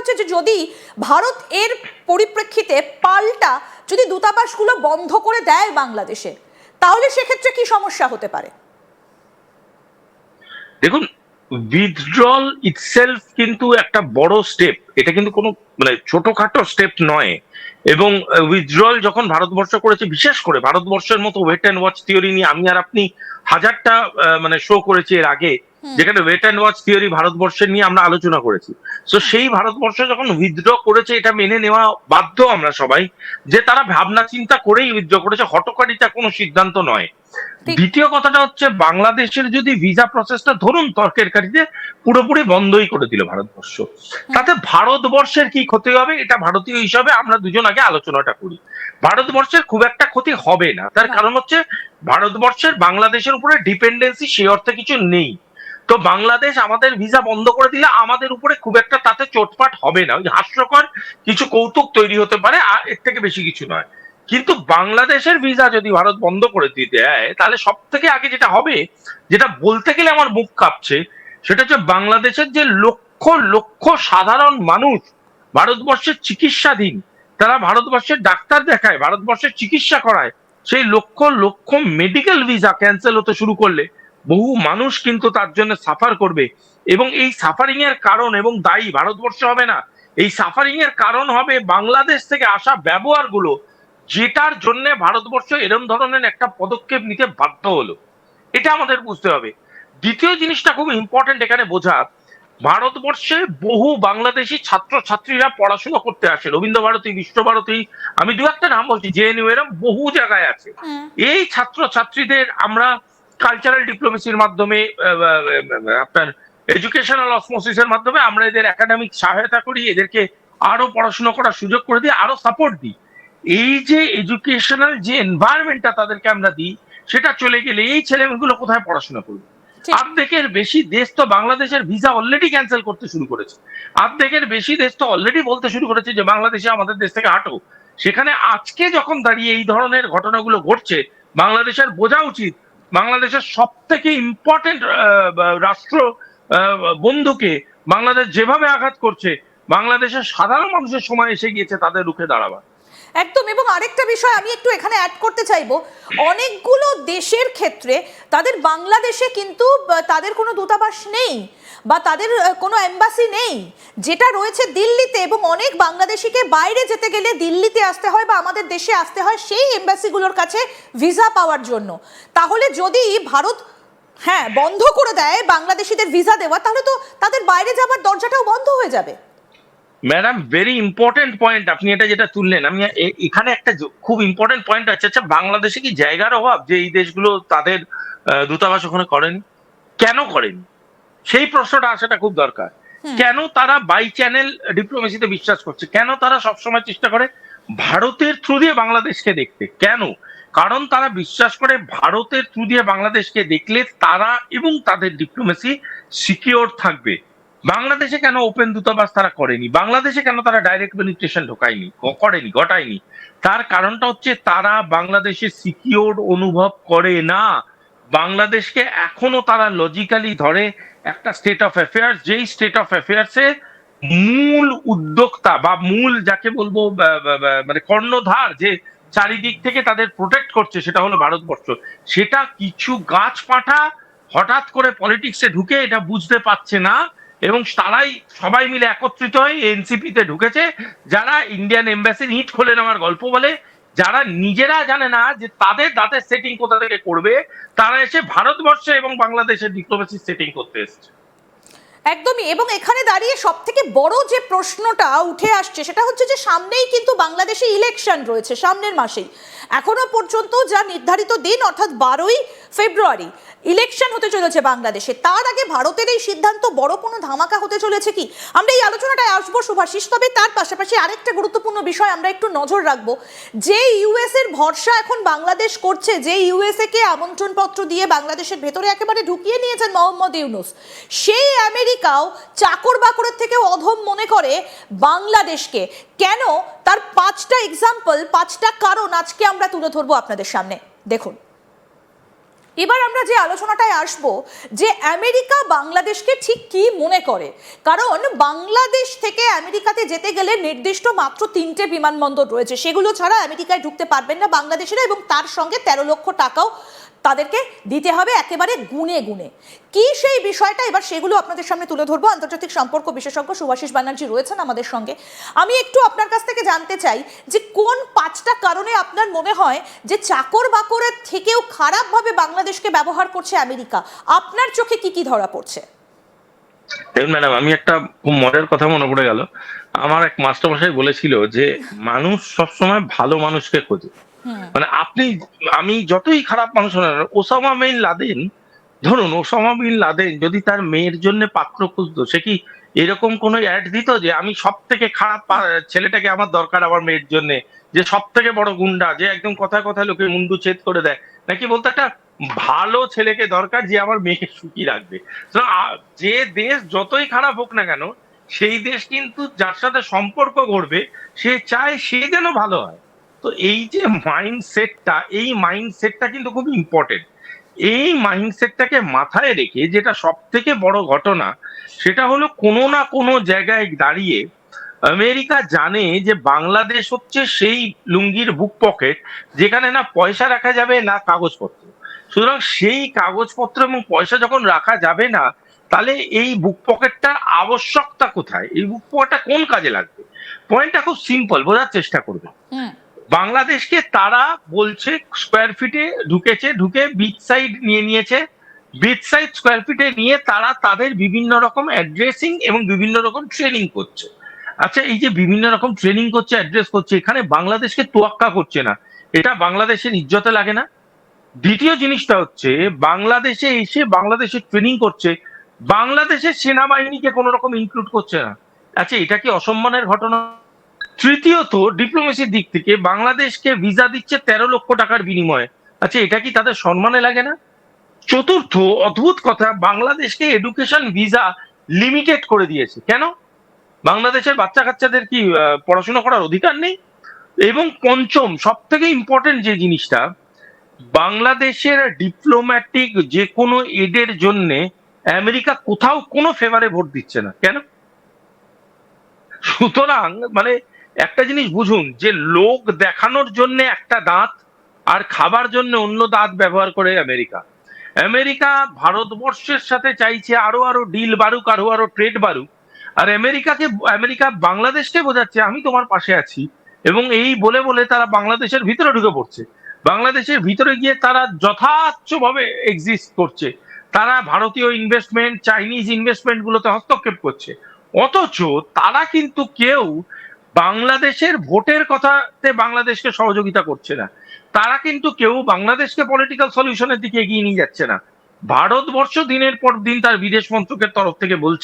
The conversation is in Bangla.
হচ্ছে যে যদি ভারত এর পরিপ্রেক্ষিতে পাল্টা যদি দূতাবাসগুলো বন্ধ করে দেয় বাংলাদেশে, তাহলে সেক্ষেত্রে কি সমস্যা হতে পারে? দেখুন, উইথড্রল ইটসেলফ কিন্তু একটা বড় স্টেপ, এটা কিন্তু কোনো মানে ছোটখাটো স্টেপ নয়। এবং উইথড্রল যখন ভারতবর্ষ করেছে, বিশেষ করে ভারতবর্ষের মতো ওয়েট অ্যান্ড ওয়াচ থিওরি নিয়ে আমি আর আপনি হাজারটা মানে শো করেছি এর আগে, যেখানে ওয়েট অ্যান্ড ওয়াচ থিওরি ভারতবর্ষের নিয়ে আমরা আলোচনা করেছি। তো সেই ভারতবর্ষ যখন উইথড্র করেছে, এটা মেনে নেওয়া বাধ্য আমরা সবাই, যে তারা ভাবনা চিন্তা করেই উইথড্র করেছে, হঠকারিতা কোনো সিদ্ধান্ত নয়। দ্বিতীয় কথাটা হচ্ছে, বাংলাদেশের যদি ভিসা প্রসেসটা ধরুন তর্কের কারিতে পুরোপুরি বন্ধই করে দিল ভারতবর্ষ, তাতে ভারতবর্ষের কি ক্ষতি হবে, এটা ভারতীয় হিসাবে আমরা দুজন আগে আলোচনাটা করি। ভারতবর্ষের খুব একটা ক্ষতি হবে না, তার কারণ হচ্ছে ভারতবর্ষের বাংলাদেশের উপরে ডিপেন্ডেন্সি সে অর্থে কিছু নেই। তো বাংলাদেশ আমাদের ভিসা বন্ধ করে দিলে আমাদের উপরে খুব একটা তাতে চোটপাট হবে না। ওই হাস্যকর কিছু কৌতুক তৈরি হতে পারে, আর এর থেকে বেশি কিছু নয়। কিন্তু বাংলাদেশের ভিসা যদি ভারত বন্ধ করে দিতে দেয়, তাহলে সব থেকে আগে যেটা হবে, যেটা বলতে গেলে আমার মুখ কাঁপছে, সেটা হচ্ছে বাংলাদেশের যে লক্ষ লক্ষ সাধারণ মানুষ ভারতবর্ষের চিকিৎসাধীন, তারা ভারতবর্ষের ডাক্তার দেখায়, ভারতবর্ষের চিকিৎসা করায়, সেই lakh lakh medical visa cancel হতে শুরু করলে বহু মানুষ কিন্তু তার জন্য সাফার করবে। এবং এই সাফারিং এর কারণ এবং দায়ী ভারতবর্ষ হবে না, এই সাফারিং এর কারণ হবে বাংলাদেশ থেকে আসা ব্যবহারগুলো, যেটার জন্য ভারতবর্ষ এরকম ধরনের একটা পদক্ষেপ নিতে বাধ্য হলো। এটা আমাদের বুঝতে হবে। দ্বিতীয় জিনিসটা খুব ইম্পর্টেন্ট এখানে বোঝা, ভারতবর্ষে বহু বাংলাদেশি ছাত্র ছাত্রীরা পড়াশোনা করতে আসে, রবীন্দ্রভারতী, বিশ্বভারতী, আমি দু একটা নাম বলছি, জেএনইউ, এরকম বহু জায়গায় আছে। এই ছাত্র ছাত্রীদের আমরা কালচারাল ডিপ্লোমেসির মাধ্যমে, আপনার এডুকেশনাল অসমোসিসের মাধ্যমে আমরা এদের একাডেমিক সহায়তা করি, এদেরকে আরো পড়াশোনা করার সুযোগ করে দিই, আরো সাপোর্ট দিই। এই যে এডুকেশনাল যে এনভায়রনমেন্টটা তাদেরকে আমরা দিই, সেটা চলে গেলে এই ছেলেমেয়েগুলো কোথায় পড়াশোনা করবে? অর্ধেকের বেশি দেশ তো বাংলাদেশের ভিসা অলরেডি ক্যান্সেল করতে শুরু করেছে। অর্ধেকের বেশি দেশ তো অলরেডি বলতে শুরু করেছে যে বাংলাদেশে আমাদের দেশ থেকে হাঁটো। সেখানে আজকে যখন দাঁড়িয়ে এই ধরনের ঘটনাগুলো ঘটছে, বাংলাদেশের বোঝা উচিত বাংলাদেশের সব থেকে ইম্পর্টেন্ট রাষ্ট্র বন্ধুকে বাংলাদেশ যেভাবে আঘাত করছে, বাংলাদেশের সাধারণ মানুষের সময় এসে গিয়েছে তাদের রুখে দাঁড়াবার। একদম। এবং আরেকটা বিষয় আমি একটু এখানে অ্যাড করতে চাইবো, অনেকগুলো দেশের ক্ষেত্রে তাদের বাংলাদেশে কিন্তু তাদের কোনো দূতাবাস নেই বা তাদের কোনো এম্বাসি নেই, যেটা রয়েছে দিল্লিতে। এবং অনেক বাংলাদেশিকে বাইরে যেতে গেলে দিল্লিতে আসতে হয় বা আমাদের দেশে আসতে হয় সেই এম্বাসিগুলোর কাছে ভিসা পাওয়ার জন্য। তাহলে যদি ভারত বন্ধ করে দেয় বাংলাদেশিদের ভিসা দেওয়া, তাহলে তো তাদের বাইরে যাবার দরজাটাও বন্ধ হয়ে যাবে। ম্যাডাম, ভেরি ইম্পর্টেন্ট পয়েন্ট আপনি এটা যেটা তুললেন, আমি এখানে একটা খুব ইম্পর্টেন্ট পয়েন্ট আছে। আচ্ছা, বাংলাদেশে কি জায়গার অভাব যে এই দেশগুলো তাদের দূতাবাস ওখানে করেনি? কেন করেনি সেই প্রশ্নটা আসাটা খুব দরকার। কেন তারা বাই চ্যানেল ডিপ্লোমেসিতে বিশ্বাস করছে? কেন তারা সবসময় চেষ্টা করে ভারতের থ্রু দিয়ে বাংলাদেশকে দেখতে? কেন? কারণ তারা বিশ্বাস করে ভারতের থ্রু দিয়ে বাংলাদেশকে দেখলে তারা এবং তাদের ডিপ্লোমেসি সিকিওর থাকবে। বাংলাদেশে কেন ওপেন দূতাবাস তারা করেনি? বাংলাদেশে কেন তারা ডাইরেক্ট পেনিট্রেশন ঘটায়নি? তার কারণটা হচ্ছে তারা বাংলাদেশে সিকিওর অনুভব করে না। বাংলাদেশকে এখনো তারা লজিক্যালি ধরে একটা স্টেট অফ অ্যাফেয়ার্স, যেই স্টেট অফ অ্যাফেয়ার্সে মূল উদ্যোক্তা বা মূল যাকে বলবো মানে কর্ণধার যে চারিদিক থেকে তাদের প্রোটেক্ট করছে, সেটা হলো ভারতবর্ষ। সেটা কিছু গাছ পাঠা হঠাৎ করে পলিটিক্সে ঢুকে এটা বুঝতে পারছে না, এবং তারাই সবাই মিলে একত্রিত হয়ে এনসিপি তে ঢুকেছে, যারা ইন্ডিয়ান এম্বাসির ইট খুলে নেওয়ার গল্প বলে, যারা নিজেরা জানে না যে তাদের দাঁতের সেটিং কোথা থেকে করবে, তারা এসে ভারতবর্ষে এবং বাংলাদেশের ডিপ্লোমেসি সেটিং করতে এসছে। একদমই। এবং এখানে দাঁড়িয়ে সব থেকে বড় যে প্রশ্নটা উঠে আসছে সেটা হচ্ছে যে সামনেই কিন্তু বাংলাদেশে ইলেকশন রয়েছে, সামনের মাসেই। এখনো পর্যন্ত যা নির্ধারিত দিন, অর্থাৎ 12ই ফেব্রুয়ারি ইলেকশন হতে চলেছে বাংলাদেশে। তার আগে ভারতের এই সিদ্ধান্ত বড় কোনো ধামাকা হতে চলেছে কি, আমরা এই আলোচনাটায় আসবো শুভাশিস। তবে তার পাশাপাশি আরেকটা গুরুত্বপূর্ণ বিষয় আমরা একটু নজর রাখবো, যে ইউএস এর ভরসা এখন বাংলাদেশ করছে, যে ইউএসএ কে আমন্ত্রণ পত্র দিয়ে বাংলাদেশের ভেতরে একেবারে ঢুকিয়ে নিয়েছেন মোহাম্মদ ইউনূস, সেই আমেরিকাও চাকর বাকরের থেকেও অধম মনে করে বাংলাদেশকে। কেন? তার 5টা এক্সাম্পল, 5টা কারণ আজকে আমরা তুলে ধরবো আপনাদের সামনে। দেখুন, এবার আমরা যে আলোচনাটায় আসব যে আমেরিকা বাংলাদেশকে ঠিক কি মনে করে, কারণ বাংলাদেশ থেকে আমেরিকাতে যেতে গেলে নির্দিষ্ট মাত্র 3টে বিমানবন্দর রয়েছে, সেগুলো ছাড়া আমেরিকায় ঢুকতে পারবেন না বাংলাদেশিরা, এবং তার সঙ্গে 13 লক্ষ টাকাও তাদেরকে দিতে হবে একেবারে গুনে গুনে। কি সেই বিষয়টা, এবার সেগুলো আপনাদের সামনে তুলে ধরবো। আন্তর্জাতিক সম্পর্ক বিশেষজ্ঞ শুভাশিস ব্যানার্জি রয়েছেন আমাদের সঙ্গে। আমি একটু আপনার কাছ থেকে জানতে চাই যে কোন 5টা কারণে আপনার মনে হয় যে চাকর বাকরের থেকেও খারাপভাবে বাংলাদেশকে ব্যবহার করছে আমেরিকা। আপনার চোখে কি কি ধরা পড়ছে? দেখুন ম্যাডাম, আমি একটা খুব মজার কথা মনে পড়ে গেল। আমার এক মাস্টারমশাই বলেছিল যে মানুষ সবসময় ভালো মানুষকে খোঁজে। মানে আমি যতই খারাপ মানুষ হন না কেন, ওসামা বিন লাদেন, ধরুন ওসামা বিন লাদেন যদি তার মেয়ের জন্য পাত্র খুঁজতো, সে কি এরকম কোনো অ্যাড দিত যে আমি সব থেকে খারাপ ছেলেটাকে আমার দরকার আমার মেয়ের জন্য, যে সব থেকে বড় গুন্ডা, যে একদম কথায় কথায় লোকে মুন্ডু ছেদ করে দেয়, নাকি বলতো একটা ভালো ছেলেকে দরকার যে আমার মেয়েকে সুখী রাখবে? তো যে দেশ যতই খারাপ হোক না কেন, সেই দেশ কিন্তু যার সাথে সম্পর্ক গড়বে সে চায় সে যেন ভালো হয়। তো এই যে মাইন্ডসেটটা কিন্তু খুব ইম্পর্টেন্ট। এই মাইন্ডসেটটাকে মাথায় রেখে যেটা সব থেকে বড় ঘটনা, সেটা হলো কোনো না কোনো জায়গায় দাঁড়িয়ে আমেরিকা জানে যে বাংলাদেশ হচ্ছে সেই লুঙ্গির বুক পকেট যেখানে না পয়সা রাখা যাবে না কাগজপত্র। সুতরাং সেই কাগজপত্র এবং পয়সা যখন রাখা যাবে না, তাহলে এই বুক পকেটটার আবশ্যকতা কোথায়, এই বুক পকেটটা কোন কাজে লাগবে? পয়েন্টটা খুব সিম্পল, বোঝার চেষ্টা করবে। বাংলাদেশকে তারা বলছে স্কোয়ার ফিটে ঢুকেছে, ঢুকে বিচ সাইড নিয়ে নিয়েছে, বিচ সাইড স্কোয়ার ফিটে নিয়ে তারা তাদের বিভিন্ন রকম অ্যাড্রেসিং এবং বিভিন্ন রকম ট্রেনিং করছে। আচ্ছা, এই যে বিভিন্ন রকম ট্রেনিং করছে, অ্যাড্রেস করছে, এখানে বাংলাদেশকে তোয়াক্কা করছে না, এটা বাংলাদেশের ইজ্জতে লাগে না? দ্বিতীয় জিনিসটা হচ্ছে বাংলাদেশে এসে বাংলাদেশের ট্রেনিং করছে, বাংলাদেশের সেনাবাহিনীকে কোনো রকম ইনক্লুড করছে না। আচ্ছা, এটা কি অসম্মানের ঘটনা? তৃতীয়ত, ডিপ্লোমেসির দিক থেকে বাংলাদেশকে ভিসা দিচ্ছে 13 লক্ষ টাকার বিনিময়ে। আচ্ছা, এটা কি তাদের সম্মানে লাগে না? চতুর্থ অদ্ভুত কথা, বাংলাদেশকে এডুকেশন ভিসা লিমিটেড করে দিয়েছে। কেন? বাংলাদেশের বাচ্চা কাচ্চাদের কি পড়াশোনা করার অধিকার নেই? এবং পঞ্চম, সব থেকে ইম্পর্টেন্ট যে জিনিসটা, বাংলাদেশের ডিপ্লোম্যাটিক যে কোনো এডের জন্য আমেরিকা কোথাও কোনো ফেভারে ভোট দিচ্ছে না। কেন? সুতরাং মানে একটা জিনিস বুঝুন, যে লোক দেখানোর জন্য একটা দাঁত আর খাবার জন্য অন্য দাঁত ব্যবহার করে আমেরিকা। আমেরিকা ভারতবর্ষের সাথে চাইছে আরো আরো ডিল বাড়ুক, আরো আরো ট্রেড বাড়ুক। আর আমেরিকা বাংলাদেশকে বোঝাচ্ছে আমি তোমার পাশে আছি, এবং এই বলে বলে তারা বাংলাদেশের ভিতরে ঢুকে পড়ছে। বাংলাদেশের ভিতরে গিয়ে তারা যথার্থভাবে এক্সিস্ট করছে, তারা ভারতীয় ইনভেস্টমেন্ট, চাইনিজ ইনভেস্টমেন্ট গুলোতে হস্তক্ষেপ করছে। অথচ তারা কিন্তু কেউ বাংলাদেশের ভোটের কথাতে বাংলাদেশকে সহযোগিতা করছে না, তারা কিন্তু কেউ বাংলাদেশকে পলিটিক্যাল সলিউশনের দিকে এগিয়ে নিয়ে যাচ্ছে না। ভারতবর্ষ দিনের পর দিন তার বিদেশ মন্ত্রকের তরফ থেকে বলছে